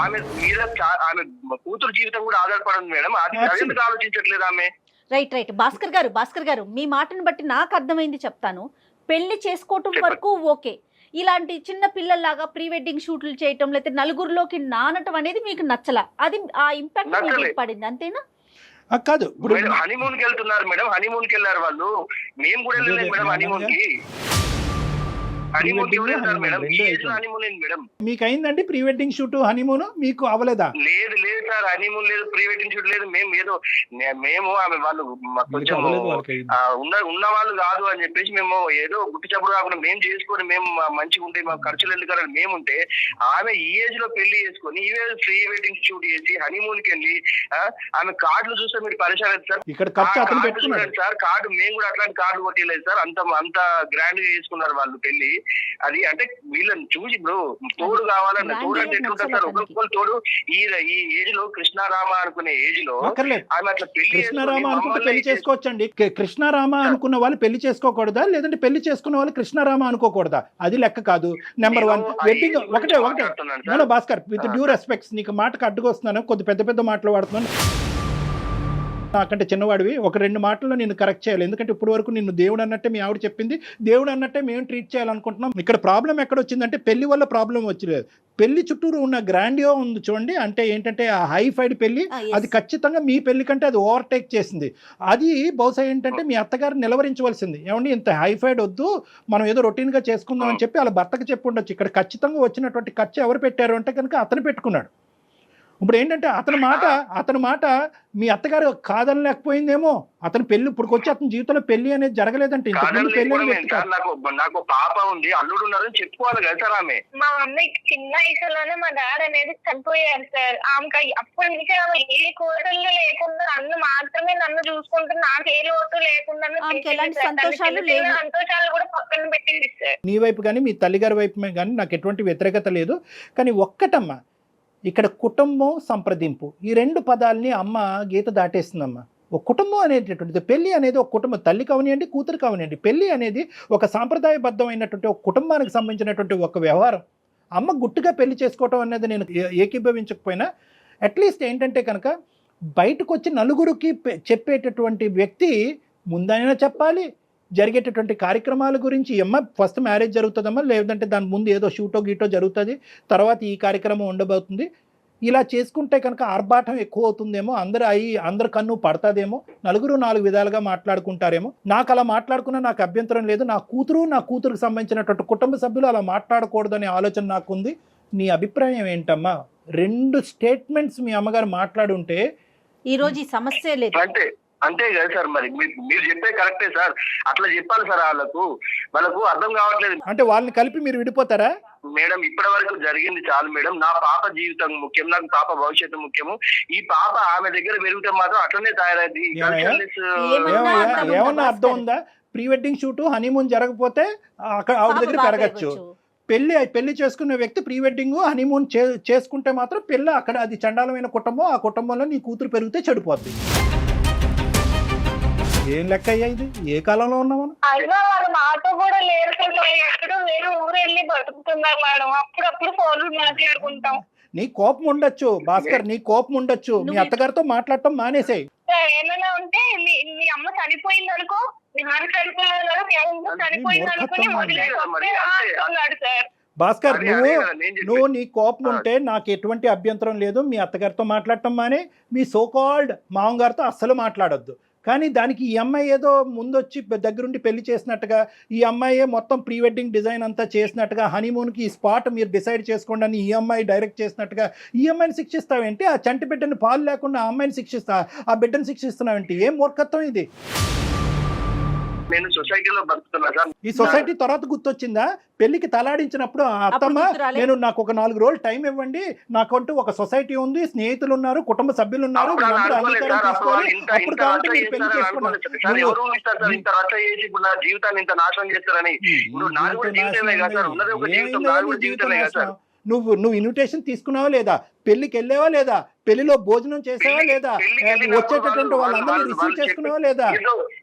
ఆమె మీద ఆమె కూతురు జీవితం కూడా ఆధారపడింది మేడం. అది ఎందుకు ఆలోచించట్లేదు ఆమె? రైట్ భాస్కర్ గారు మీ మాటను బట్టి నాకు అర్థమైంది చెప్తాను. పెళ్లి చేసుకోవటం వరకు ఓకే, ఇలాంటి చిన్న పిల్లల్లాగా ప్రీ వెడ్డింగ్ షూట్లు చేయటం లేకపోతే నలుగురిలోకి నానటం అనేది మీకు నచ్చలా, అది ఆ ఇంపాక్ట్ మీకు పడింది అంతేనా? కాదు, ఇప్పుడు హనీమూన్ కి వెళ్తున్నారు మేడం, హనీమూన్ కి వెళ్ళారు వాళ్ళు, మేము కూడా వెళ్ళలేదు మేడం హనీమూన్ కి. మీకు అయిందండి ప్రీ వెడ్డింగ్ షూట్ హనీమూన్, మీకు అవ్వలేదా? లేదు సార్, హనీమూన్ లేదు, ప్రీ వెడ్డింగ్ షూట్ లేదు. మేము ఆమె వాళ్ళు కొంచెం ఉన్న వాళ్ళు కాదు అని చెప్పేసి మేము ఏదో గుట్టి చప్పుడు కాకుండా మేము చేసుకొని మేము మంచిగా ఉంటే మా ఖర్చులు ఎందుకని మేముంటే, ఆమె ఈ ఏజ్ లో పెళ్లి చేసుకొని ఈ ఏజ్ ప్రీ వెడ్డింగ్ షూట్ చేసి హనీమూన్ కి వెళ్ళి ఆమె కార్డులు చూస్తే మీరు పరిచయం లేదు సార్. ఇక్కడ ఖర్చు అతను పెట్టుకున్నాడు సార్, కార్డు మేము కూడా అట్లాంటి కార్డు కొట్టలేదు సార్. అంత గ్రాండ్ గా చేసుకున్నారు వాళ్ళు పెళ్లి. అది అంటే వీళ్ళని చూసి ఇప్పుడు తోడు కావాలన్న తోడు అంటే ఎట్లుంటారు సార్, ఒకరికొకరు తోడు. ఈ ఏజ్ లో కృష్ణారామ అనుకునే ఏజ్ లో ఆమె అట్లా కృష్ణారామ అనుకుంటే పెళ్లి చేసుకోవచ్చండి. కృష్ణారామ అనుకున్న వాళ్ళు పెళ్లి చేసుకోకూడదా, లేదంటే పెళ్లి చేసుకున్న వాళ్ళు కృష్ణారామ అనుకోకూడదా? అది లెక్క కాదు. నెంబర్ 1 వెడ్డింగ్ ఒకటే భాస్కర్, విత్ డ్యూ రెస్పెక్ట్స్, నీకు మాటకు అడ్డుకొస్తున్నాను, కొద్ది పెద్ద మాటలు వాడుతున్నాను. నాకంటే చిన్నవాడివి, ఒక 2 మాటల్లో నేను కరెక్ట్ చేయాలి. ఎందుకంటే ఇప్పుడు వరకు నిన్ను దేవుడు అన్నట్టే మీ ఆవిడ చెప్పింది, దేవుడు అన్నట్టే మేము ట్రీట్ చేయాలనుకుంటున్నాం. ఇక్కడ ప్రాబ్లం ఎక్కడ వచ్చిందంటే పెళ్లి వల్ల ప్రాబ్లం వచ్చలేదు, పెళ్లి చుట్టూరు ఉన్న గ్రాండియో ఉంది చూడండి. అంటే ఏంటంటే ఆ హైఫైడ్ పెళ్లి, అది ఖచ్చితంగా మీ పెళ్లి కంటే అది ఓవర్టేక్ చేసింది. అది బహుశా ఏంటంటే మీ అత్తగారు నిలవరించవలసింది, ఏమండి ఇంత హైఫైడ్ వద్దు, మనం ఏదో రొటీన్గా చేసుకుందాం అని చెప్పి వాళ్ళ భర్తకు చెప్పి ఉండొచ్చు. ఇక్కడ ఖచ్చితంగా వచ్చినటువంటి ఖర్చు ఎవరు పెట్టారు అంటే కనుక అతను పెట్టుకున్నాడు. ఇప్పుడు ఏంటంటే అతని మాట మీ అత్తగారు కాదనలేకపోయిందేమో. అతని పెళ్లి ఇప్పుడు వచ్చి అతని జీవితంలో పెళ్లి అనేది జరగలేదంటే నాకు పాప ఉంది, అల్లుడు ఉన్నారని చెప్పుకోవాలి కదా సార్. ఆమె మా అన్నయ్య చిన్న వయసులోనే మా డాడీ అనేది చనిపోయారు సార్. ఆమెకి అప్పటి నుంచి ఆమె ఏ కోరికలు లేకుండా నన్ను మాత్రమే నన్ను చూసుకుంటూ నాకు ఏ లోటు లేకుండా సంతోషాలు కూడా పక్కన పెట్టింది సార్. నీ వైపు కానీ మీ తల్లిగారి వైపు కానీ నాకు ఎటువంటి వ్యతిరేకత లేదు. కానీ ఒక్కటమ్మా, ఇక్కడ కుటుంబం సంప్రదింపు ఈ 2 పదాలని అమ్మ గీత దాటేస్తుందమ్మా. ఒక కుటుంబం అనేటటువంటిది, పెళ్లి అనేది ఒక కుటుంబం, తల్లి కావనియండి కూతురు కావనియండి, పెళ్లి అనేది ఒక సాంప్రదాయబద్ధమైనటువంటి ఒక కుటుంబానికి సంబంధించినటువంటి ఒక వ్యవహారం. అమ్మ గుట్టుగా పెళ్లి చేసుకోవటం అనేది నేను ఏకీభవించకపోయినా అట్లీస్ట్ ఏంటంటే కనుక బయటకు వచ్చి నలుగురికి చెప్పేటటువంటి వ్యక్తి ముందైనా చెప్పాలి. జరిగేటటువంటి కార్యక్రమాల గురించి అమ్మ ఫస్ట్ మ్యారేజ్ జరుగుతుందమ్మా, లేదంటే దాని ముందు ఏదో షూటో గీటో జరుగుతుంది, తర్వాత ఈ కార్యక్రమం ఉండబోతుంది. ఇలా చేసుకుంటే కనుక ఆర్భాటం ఎక్కువ అవుతుందేమో, అందరు కన్ను పడుతుందేమో, నలుగురు 4 విధాలుగా మాట్లాడుకుంటారేమో. నాకు అలా మాట్లాడుకున్నా నాకు అభ్యంతరం లేదు. నా కూతురుకు సంబంధించినటువంటి కుటుంబ సభ్యులు అలా మాట్లాడకూడదనే ఆలోచన నాకుంది. నీ అభిప్రాయం ఏంటమ్మా? 2 స్టేట్మెంట్స్ మీ అమ్మగారు మాట్లాడుంటే ఈరోజు ఈ సమస్య లేదు. అంతే కదా సార్, మరి మీరు చెప్పే కరెక్టే సార్. అట్లా చెప్పాలి సార్, వాళ్ళకు అర్థం కావట్లేదు. అంటే వాళ్ళని కలిపి మీరు విడిపోతారా? మేడం ఇప్పటి వరకు జరిగింది చాలు మేడం. నా పాప జీవితం ముఖ్యం, నాకు పాప భవిష్యత్తు ముఖ్యము. ఈ పాప ఆమె దగ్గర పెరిగితే మాత్రం అట్లనే తయారైంది. ఏమన్నా అర్థం ఉందా? ప్రీ వెడ్డింగ్ షూట్ హనీమూన్ జరగకపోతే అక్కడ ఆవిడ దగ్గర పెరగచ్చు. పెళ్లి చేసుకునే వ్యక్తి ప్రీ వెడ్డింగ్ హనీమూన్ చేసుకుంటే మాత్రం పెళ్ళి అక్కడ అది చండాలమైన కుటుంబం. ఆ కుటుంబంలో నీ కూతురు పెరిగితే చెడిపోద్ది. ఏం లెక్క అయ్యా ఇది? ఏ కాలంలో ఉన్నామని అయినా వాళ్ళు మాతో కూడా లేరు, ఎక్కడో వేరే ఊరు వెళ్ళి బతుకుతున్నారు మేడం. అప్పుడప్పుడు ఫోన్లు మాట్లాడుకుంటాం. నీ కోపం ఉండొచ్చు భాస్కర్, నీ కోపం ఉండొచ్చు. మీ అత్తగారితో మాట్లాడటం మానేసాయి. ఏమైనా ఉంటే మీ అమ్మ చనిపోయింది అనుకో, మీ నాన్న చనిపోయింది అనుకుని మొదలెడుతున్నాడు సార్. భాస్కర్, నువ్వు నీ కోపం ఉంటే నాకు ఎటువంటి అభ్యంతరం లేదు. మీ అత్తగారితో మాట్లాడటం మానే, మీ సోకాల్డ్ మామగారితో అస్సలు మాట్లాడొద్దు. కానీ దానికి ఈ అమ్మాయి ఏదో ముందొచ్చి దగ్గరుండి పెళ్లి చేసినట్టుగా, ఈ అమ్మాయి మొత్తం ప్రీ వెడ్డింగ్ డిజైన్ అంతా చేసినట్టుగా, హనీమూన్కి ఈ స్పాట్ మీరు డిసైడ్ చేసుకోండి అని ఈ అమ్మాయి డైరెక్ట్ చేసినట్టుగా ఈ అమ్మాయిని శిక్షిస్తావేంటి? ఆ చంటి బిడ్డని పాలు లేకుండా ఆ అమ్మాయిని ఆ బిడ్డను శిక్షిస్తున్నావేంటి? ఏం మూర్ఖత్వం ఇది? నేను సొసైటీలో బతుకుతున్నా సార్. ఈ సొసైటీ తర్వాత గుర్తొచ్చిందా? పెళ్లికి తలాడించినప్పుడు అత్తమ్మ నాకు ఒక 4 రోజులు టైం ఇవ్వండి, నాకంటూ ఒక సొసైటీ ఉంది, స్నేహితులు ఉన్నారు, కుటుంబ సభ్యులు ఉన్నారు, నువ్వు ఇన్విటేషన్ తీసుకున్నావా లేదా, పెళ్లికి వెళ్ళావా లేదా, పెళ్లిలో భోజనం చేసావా లేదా, వచ్చేటటువంటి వాళ్ళందరినీ రిసీవ్ చేసుకున్నావా లేదా?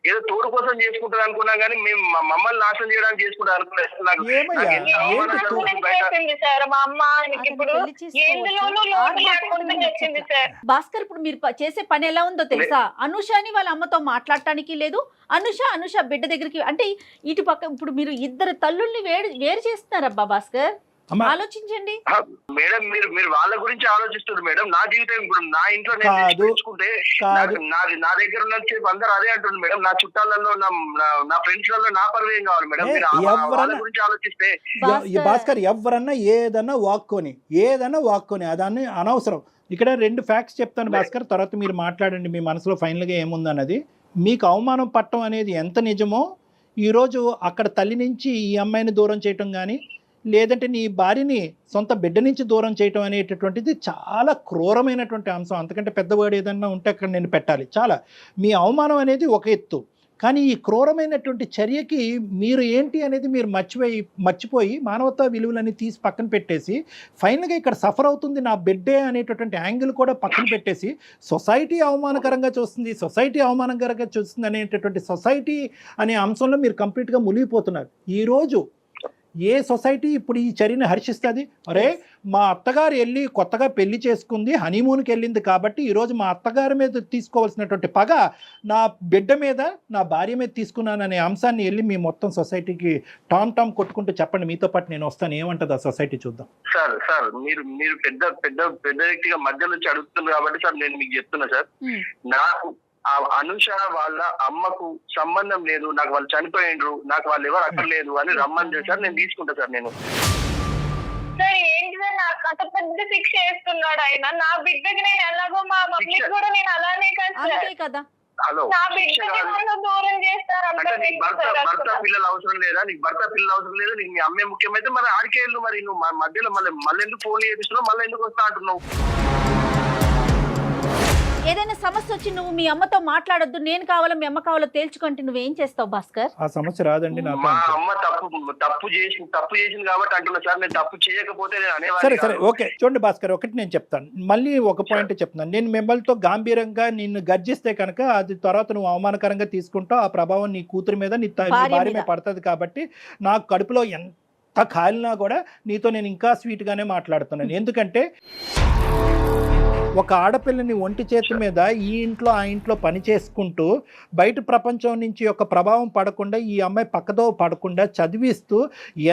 ఏదో తోడు కోసం చేసుకుంటారు అనుకున్నా కానీ మేము మమ్మల్ని నాశనం చేయడానికి చేసుకుంటారు అనుకున్నాను. ఏమయ్యా ఏంటి సార్ మా అమ్మ ఇప్పుడు ఎందులోనూ లోటు లేకుండా చేసింది సార్. భాస్కర్, ఇప్పుడు మీరు చేసే పని ఎలా ఉందో తెలుసా? అనుషని వాళ్ళ అమ్మతో మాట్లాడటానికి లేదు, అనుష బిడ్డ దగ్గరికి, అంటే ఇటు పక్క ఇప్పుడు మీరు ఇద్దరు తల్లుల్ని వేరు చేస్తున్నారబ్బా భాస్కర్, ఆలోచించండి మేడం. మీరు వాళ్ళ గురించి ఆలోచిస్తున్నారు మేడం. నా జీవితం ఇప్పుడు నా ఇంట్లో నేను తెచ్చుకుంటే నా దగ్గర ఉన్న చెప్పి అందరూ అదే అంటుంది మేడం. నా చుట్టాలలో నా ఫ్రెండ్స్ లలో నా పరువు ఏం కావాలి మేడం? వాళ్ళ గురించి ఆలోచిస్తే భాస్కర్ ఎవరన్నా ఏదన్నా వాక్కొని అదాన్ని అనవసరం. ఇక్కడ 2 ఫ్యాక్ట్స్ చెప్తాను భాస్కర్, తర్వాత మీరు మాట్లాడండి మీ మనసులో ఫైనల్గా ఏముందన్నది. మీకు అవమానం పట్టడం అనేది ఎంత నిజమో, ఈరోజు అక్కడ తల్లి నుంచి ఈ అమ్మాయిని దూరం చేయటం కానీ, లేదంటే నీ భార్యని సొంత బిడ్డ నుంచి దూరం చేయటం అనేటటువంటిది చాలా క్రూరమైనటువంటి అంశం. అంతకంటే పెద్దవాడు ఏదన్నా ఉంటే అక్కడ నేను పెట్టాలి. చాలా మీ అవమానం అనేది ఒక ఎత్తు, కానీ ఈ క్రూరమైనటువంటి చర్యకి మీరు ఏంటి అనేది మీరు మర్చిపోయి మానవతా విలువలని తీసి పక్కన పెట్టేసి ఫైనల్గా ఇక్కడ సఫర్ అవుతుంది నా బిడ్డే అనేటటువంటి యాంగిల్ కూడా పక్కన పెట్టేసి సొసైటీ అవమానకరంగా చూస్తుంది అనేటటువంటి సొసైటీ అనే అంశంలో మీరు కంప్లీట్గా మునిగిపోతున్నారు. ఈరోజు ఏ సొసైటీ ఇప్పుడు ఈ చర్యని హర్షిస్తుంది? అరే మా అత్తగారు వెళ్ళి కొత్తగా పెళ్లి చేసుకుంది, హనీమూన్కి వెళ్ళింది కాబట్టి ఈరోజు మా అత్తగారి మీద తీసుకోవాల్సినటువంటి పగ నా బిడ్డ మీద, నా భార్య మీద తీసుకున్నాననే అంశాన్ని వెళ్ళి మీ మొత్తం సొసైటీకి టామ్ కొట్టుకుంటూ చెప్పండి. మీతో పాటు నేను వస్తాను. ఏమంటుంది ఆ సొసైటీ చూద్దాం. సార్ మీరు పెద్ద వ్యక్తిగా మధ్య నుంచి అడుగుతున్నారు కాబట్టి సార్ నేను మీకు చెప్తున్నా సార్, నాకు అనుష వాళ్ళ అమ్మకు సంబంధం లేదు, నాకు వాళ్ళు చనిపోయిండ్రు, నాకు వాళ్ళు ఎవరు అక్కర్లేదు అని రమ్మని సార్ నేను తీసుకుంటా సార్. నేను సార్ ఏంటి సార్ నాకు అంత పెద్ద శిక్ష వేస్తున్నాడు ఆయన. నా బిడ్డకి నేను ఎలాగో మా మమ్మీకి కూడా నేను అలానే కదా హలో నా బిడ్డకి దూరం చేస్తారు. అంటే నీకు భర్త పిల్లలు అవసరం లేదా? నీకు భర్త పిల్లలు అవసరం లేదా? నీకు మీ అమ్మే ముఖ్యమైతే మరి ఆడికే వెళ్ళు. మరి నువ్వు మధ్యలో మళ్ళీ ఎందుకు ఫోన్ చేపిస్తున్నావు? మళ్ళీ ఎందుకు వస్తా అంటున్నావు? ఏదైనా సమస్య వచ్చి నువ్వు మీ అమ్మతో మాట్లాడొద్దు, నేను కావాలో మీ అమ్మ కావాలో తేల్చుకుంటే నువ్వేం చేస్తావు భాస్కర్? ఆ సమస్య రాదండి. మా అమ్మ తప్పు చేసింది కాబట్టి అంటున్నా సార్. నేను తప్పు చేయకపోతే సరే ఓకే. చూడండి భాస్కర్, ఒకటి నేను చెప్తాను, మళ్ళీ ఒక పాయింట్ చెప్తాను. నేను మిమ్మల్తో గాంభీరంగా నిన్ను గర్జిస్తే కనుక అది తర్వాత నువ్వు అవమానకరంగా తీసుకుంటావు. ఆ ప్రభావం నీ కూతురు మీద, నీ భార్య మీద పడుతుంది. కాబట్టి నాకు కడుపులో ఎంత కాలినా కూడా నీతో నేను ఇంకా స్వీట్గానే మాట్లాడుతున్నాను. ఎందుకంటే ఒక ఆడపిల్లని ఒంటి చేతి మీద ఈ ఇంట్లో ఆ ఇంట్లో పని చేసుకుంటూ బయట ప్రపంచం నుంచి యొక్క ప్రభావం పడకుండా, ఈ అమ్మాయి పక్కదో పడకుండా చదివిస్తూ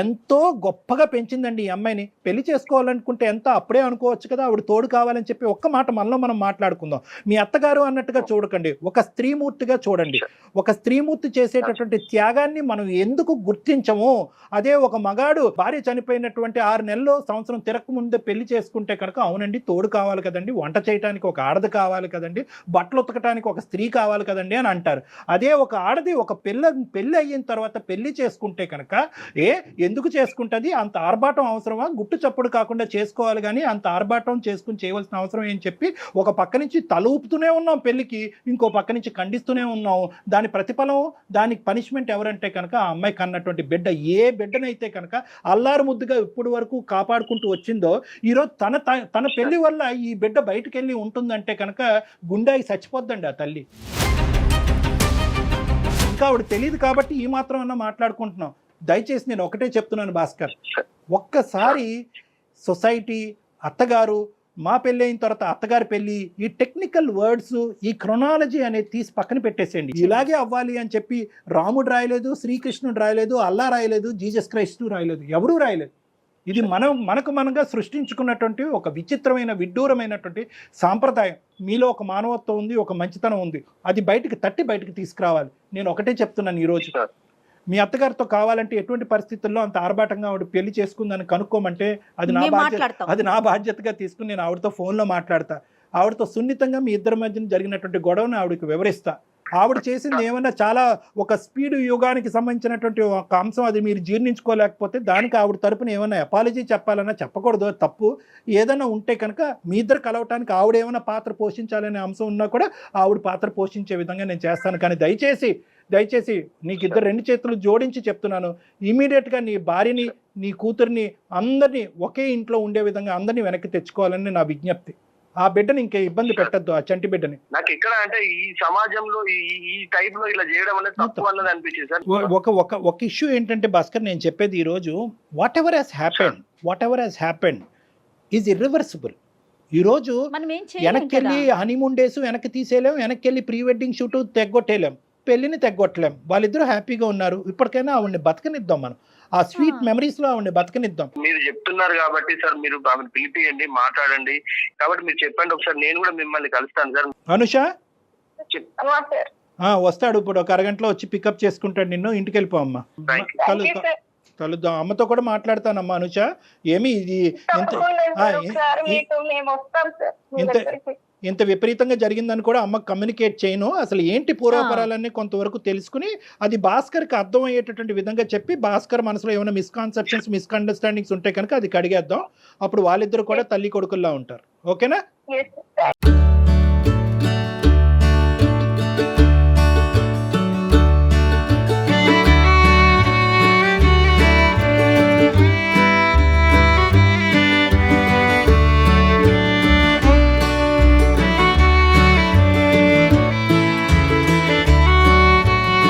ఎంతో గొప్పగా పెంచిందండి ఈ అమ్మాయిని. పెళ్లి చేసుకోవాలనుకుంటే ఎంత అప్పుడే అనుకోవచ్చు కదా, ఆవిడ తోడు కావాలని చెప్పి ఒక్క మాట మనలో మనం మాట్లాడుకుందాం. మీ అత్తగారు అన్నట్టుగా చూడకండి, ఒక స్త్రీమూర్తిగా చూడండి. ఒక స్త్రీమూర్తి చేసేటటువంటి త్యాగాన్ని మనం ఎందుకు గుర్తించము? అదే ఒక మగాడు భార్య చనిపోయినటువంటి 6 నెలలు సంవత్సరం తిరగక ముందే పెళ్లి చేసుకుంటే కనుక అవునండి తోడు కావాలి కదండి, వంట చేయడానికి ఒక ఆడది కావాలి కదండి, బట్టలు ఉతకడానికి ఒక స్త్రీ కావాలి కదండి అని అంటారు. అదే ఒక ఆడది ఒక పెళ్ళి అయిన తర్వాత పెళ్లి చేసుకుంటే కనుక ఎందుకు చేసుకుంటుంది? అంత ఆర్భాటం అవసరమా? గుట్టు చప్పుడు కాకుండా చేసుకోవాలి కానీ అంత ఆర్భాటం చేసుకుని చేయవలసిన అవసరం ఏం చెప్పి ఒక పక్క నుంచి తల ఊపుతూనే ఉన్నాం పెళ్లికి, ఇంకో పక్క నుంచి ఖండిస్తూనే ఉన్నాం. దాని ప్రతిఫలం, దానికి పనిష్మెంట్ ఎవరంటే కనుక ఆ అమ్మాయి కన్నటువంటి బిడ్డ. ఏ బిడ్డనైతే కనుక అల్లారు ముద్దుగా ఇప్పటి వరకు కాపాడుకుంటూ వచ్చిందో, ఈరోజు తన పెళ్లి వల్ల ఈ బిడ్డ బయటకు వెళ్ళి ఉంటుందంటే కనుక గుండెకి చచ్చిపోద్దండి ఆ తల్లి. ఇంకా ఆవిడ తెలియదు కాబట్టి ఈ మాత్రం అన్నా మాట్లాడుకుంటున్నాం. దయచేసి నేను ఒకటే చెప్తున్నాను భాస్కర్, ఒక్కసారి సొసైటీ, అత్తగారు, మా పెళ్ళి అయిన తర్వాత అత్తగారి పెళ్ళి, ఈ టెక్నికల్ వర్డ్స్, ఈ క్రొనాలజీ అనేది తీసి పక్కన పెట్టేసేయండి. ఇలాగే అవ్వాలి అని చెప్పి రాముడు రాయలేదు, శ్రీకృష్ణుడు రాయలేదు, అల్లా రాయలేదు, జీసస్ క్రైస్ట్ రాయలేదు, ఎవరూ రాయలేదు. ఇది మనకు మనంగా సృష్టించుకున్నటువంటి ఒక విచిత్రమైన విడ్డూరమైనటువంటి సాంప్రదాయం. మీలో ఒక మానవత్వం ఉంది, ఒక మంచితనం ఉంది, అది బయటికి తీసుకురావాలి. నేను ఒకటే చెప్తున్నాను, ఈరోజు మీ అత్తగారితో కావాలంటే ఎటువంటి పరిస్థితుల్లో అంత ఆర్భాటంగా ఆవిడ పెళ్లి చేసుకుందని కనుక్కోమంటే అది నా బాధ్యతగా తీసుకుని నేను ఆవిడతో ఫోన్లో మాట్లాడతా. ఆవిడతో సున్నితంగా మీ ఇద్దరి మధ్యన జరిగినటువంటి గొడవను ఆవిడకి వివరిస్తా. ఆవిడ చేసింది ఏమన్నా చాలా ఒక స్పీడ్ యుగానికి సంబంధించినటువంటి ఒక అంశం, అది మీరు జీర్ణించుకోలేకపోతే దానికి ఆవిడ తరపున ఏమైనా అపాలజీ చెప్పాలన్నా చెప్పకూడదు, తప్పు. ఏదైనా ఉంటే కనుక మీ ఇద్దరు కలవటానికి ఆవిడ ఏమైనా పాత్ర పోషించాలనే అంశం ఉన్నా కూడా ఆవిడ పాత్ర పోషించే విధంగా నేను చేస్తాను. కానీ దయచేసి నీకు ఇద్దరు 2 చేతులు జోడించి చెప్తున్నాను, ఇమీడియట్గా నీ భార్యని నీ కూతుర్ని అందరినీ ఒకే ఇంట్లో ఉండే విధంగా అందరినీ వెనక్కి తెచ్చుకోవాలని నా విజ్ఞప్తి. ఆ బిడ్డని ఇంకా ఇబ్బంది పెట్టద్దు, ఆ చంటి బిడ్డని. నాకు ఎక్కడ అంటే ఈ సమాజంలో ఈ టైప్ లో ఇలా చేయడం అనేది తప్పు అన్నది అనిపించింది సార్. ఒక ఇష్యూ ఏంటంటే భాస్కర్, నేను చెప్పేది ఈరోజు what ever has happened is irreversible. ఈరోజు మనం ఏం చేయలేం వెనక్కి వెళ్ళి కదా. హనీమూన్ డేస్ వెనక్కి తీసేయలేం, వెనక్కి వెళ్ళి ప్రీ వెడ్డింగ్ షూట్ తెగ్గొట్టేయలేం, పెళ్లిని తెగ్గొట్టలేం. వాళ్ళిద్దరూ హ్యాపీగా ఉన్నారు, ఇప్పటికైనా ఆవిడ్ని బతకనిద్దాం, మనం ఆ స్వీట్ మెమరీస్ లో ఆవిడ్ని బతకనిద్దాం. మీరు చెప్తున్నారు కాబట్టి సార్, మీరు ఆమెను పిలిపియండి, మాట్లాడండి. కాబట్టి మీరు చెప్పండి ఒకసారి, నేను కూడా మిమ్మల్ని కలుస్తాను సార్. అనుష సార్ వస్తాడు ఇప్పుడు, ఒక అరగంటలో వచ్చి పికప్ చేసుకుంటాడు నిన్ను. ఇంటికి వెళ్ళిపో అమ్మా, Thank you. కలుద్దాం. అమ్మతో కూడా మాట్లాడతానమ్మా అనుష. ఏమి ఇది ఇంత విపరీతంగా జరిగిందని కూడా అమ్మకు కమ్యూనికేట్ చేయను. అసలు ఏంటి పూర్వపరాలన్నీ కొంతవరకు తెలుసుకుని అది భాస్కర్కి అర్థమయ్యేటటువంటి విధంగా చెప్పి, భాస్కర్ మనసులో ఏమైనా మిస్అండర్స్టాండింగ్స్ ఉంటే కనుక అది కడిగేద్దాం. అప్పుడు వాళ్ళిద్దరు కూడా తల్లి కొడుకుల్లా ఉంటారు. ఓకేనా?